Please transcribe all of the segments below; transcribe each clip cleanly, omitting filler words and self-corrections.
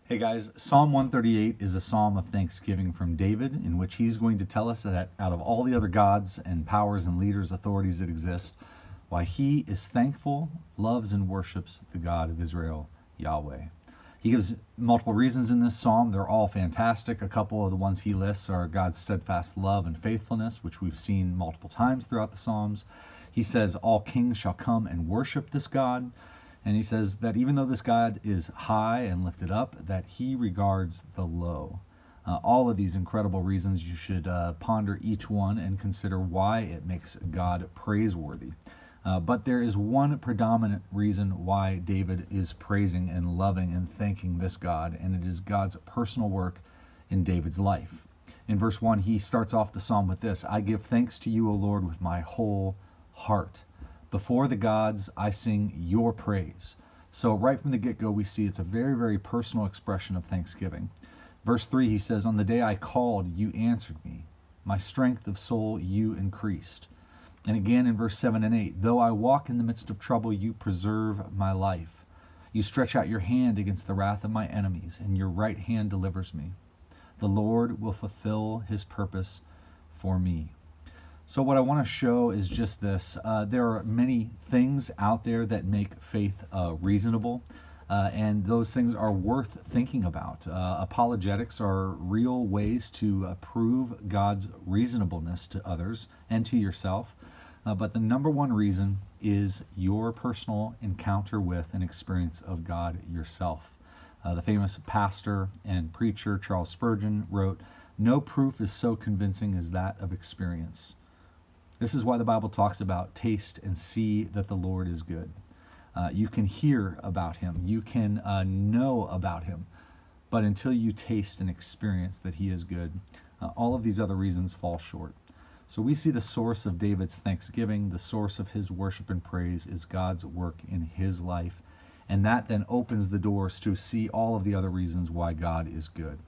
Hey guys, Psalm 138 is a psalm of thanksgiving from David, in which he's going to tell us that out of all the other gods and powers and leaders, authorities that exist, why he is thankful, loves, and worships the God of Israel, Yahweh. He gives multiple reasons in this psalm. They're all fantastic. A couple of the ones he lists are God's steadfast love and faithfulness, which we've seen multiple times throughout the Psalms. He says, all kings shall come and worship this God. And he says that even though this God is high and lifted up, that he regards the low. All of these incredible reasons, you should ponder each one and consider why it makes God praiseworthy. But there is one predominant reason why David is praising and loving and thanking this God, and it is God's personal work in David's life. In verse 1, he starts off the psalm with this: I give thanks to you, O Lord, with my whole heart. Before the gods, I sing your praise. So right from the get-go, we see it's a very, very personal expression of thanksgiving. Verse 3, he says, on the day I called, you answered me. My strength of soul you increased. And again in verse 7 and 8, though I walk in the midst of trouble, you preserve my life. You stretch out your hand against the wrath of my enemies, and your right hand delivers me. The Lord will fulfill his purpose for me. So what I want to show is just this. There are many things out there that make faith reasonable, and those things are worth thinking about. Apologetics are real ways to prove God's reasonableness to others and to yourself. But the number one reason is your personal encounter with and experience of God yourself. The famous pastor and preacher Charles Spurgeon wrote, no proof is so convincing as that of experience. This is why the Bible talks about taste and see that the Lord is good. You can hear about him. You can know about him. But until you taste and experience that he is good, all of these other reasons fall short. So we see the source of David's thanksgiving, the source of his worship and praise is God's work in his life. And that then opens the doors to see all of the other reasons why God is good.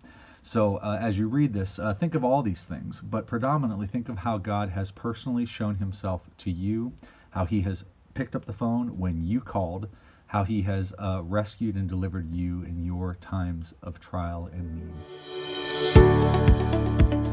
So as you read this, think of all these things, but predominantly think of how God has personally shown himself to you, how he has picked up the phone when you called, how he has rescued and delivered you in your times of trial and need.